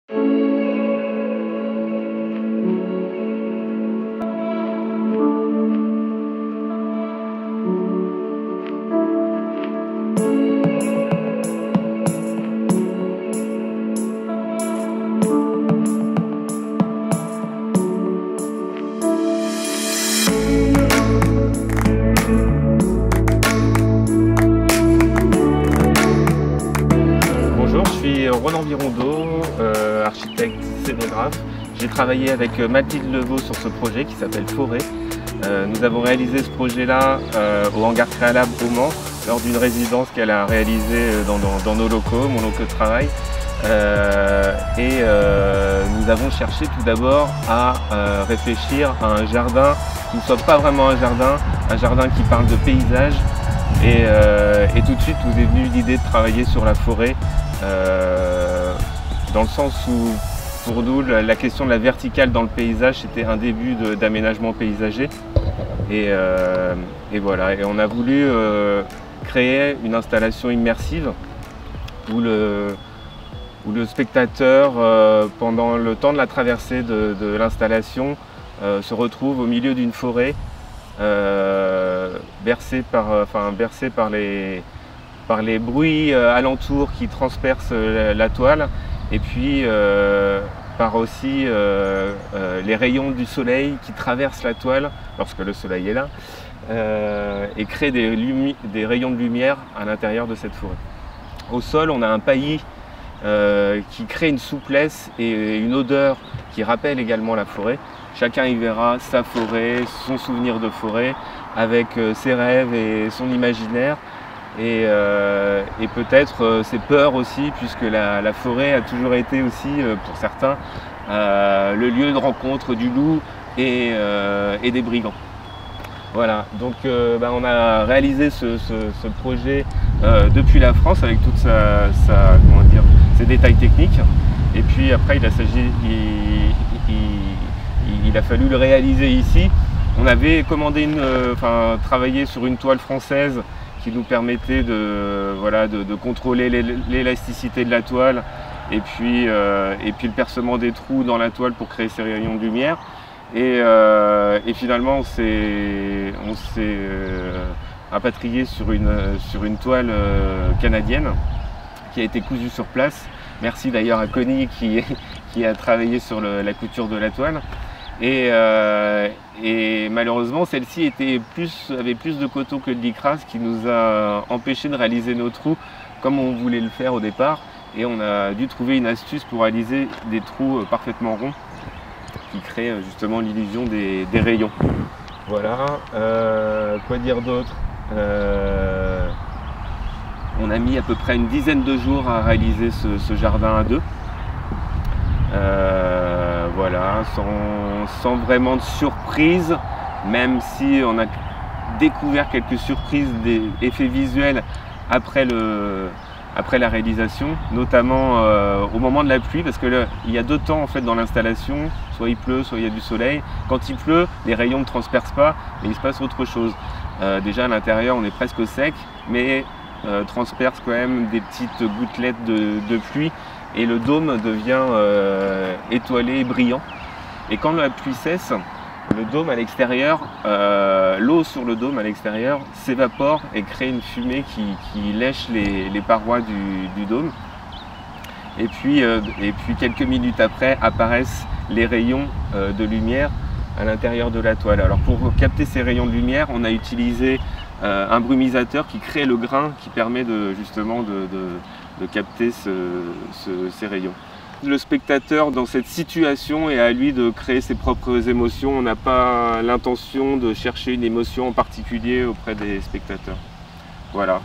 Bonjour, je suis Roland Virondeau, architecte scénographe. J'ai travaillé avec Mathilde Levaux sur ce projet qui s'appelle Forêt. Nous avons réalisé ce projet-là au Hangar Créalab au Mans lors d'une résidence qu'elle a réalisée dans nos locaux, mon local de travail. Nous avons cherché tout d'abord à réfléchir à un jardin qui ne soit pas vraiment un jardin qui parle de paysage. Et tout de suite nous est venue l'idée de travailler sur la forêt, dans le sens où pour nous la question de la verticale dans le paysage c'était un début d'aménagement paysager. Et voilà, et on a voulu créer une installation immersive où le spectateur, pendant le temps de la traversée de l'installation, se retrouve au milieu d'une forêt, bercé par les bruits alentours qui transpercent la toile, et puis par aussi les rayons du soleil qui traversent la toile lorsque le soleil est là, et créent des rayons de lumière à l'intérieur de cette forêt. Au sol, on a un paillis qui crée une souplesse et une odeur qui rappelle également la forêt. Chacun y verra sa forêt, son souvenir de forêt, avec ses rêves et son imaginaire, et peut-être ses peurs aussi, puisque la forêt a toujours été aussi, pour certains, le lieu de rencontre du loup et des brigands. Voilà, donc on a réalisé ce projet depuis la France avec toute ses détails techniques, et puis après il a fallu le réaliser ici. On avait commandé travaillé sur une toile française qui nous permettait de contrôler l'élasticité de la toile, et puis le percement des trous dans la toile pour créer ces rayons de lumière. Et finalement on s'est rapatrié sur une toile canadienne qui a été cousue sur place. Merci d'ailleurs à Connie qui a travaillé sur la couture de la toile. Et malheureusement, celle-ci avait plus de coton que de lycra, ce qui nous a empêché de réaliser nos trous comme on voulait le faire au départ. Et on a dû trouver une astuce pour réaliser des trous parfaitement ronds qui créent justement l'illusion des rayons. Voilà, quoi dire d'autre? On a mis à peu près une dizaine de jours à réaliser ce jardin à deux. Voilà, sans vraiment de surprise, même si on a découvert quelques surprises d'effets visuels après la réalisation, notamment au moment de la pluie, parce que il y a deux temps en fait dans l'installation, soit il pleut, soit il y a du soleil. Quand il pleut, les rayons ne transpercent pas, mais il se passe autre chose. Déjà à l'intérieur, on est presque au sec, mais transperce quand même des petites gouttelettes de pluie, et le dôme devient étoilé et brillant. Et quand la pluie cesse, le dôme à l'extérieur, l'eau sur le dôme à l'extérieur s'évapore et crée une fumée qui lèche les parois du dôme. Et puis quelques minutes après apparaissent les rayons de lumière à l'intérieur de la toile. Alors pour capter ces rayons de lumière, on a utilisé un brumisateur qui crée le grain qui permet justement de capter ces rayons. Le spectateur dans cette situation est à lui de créer ses propres émotions. On n'a pas l'intention de chercher une émotion en particulier auprès des spectateurs. Voilà.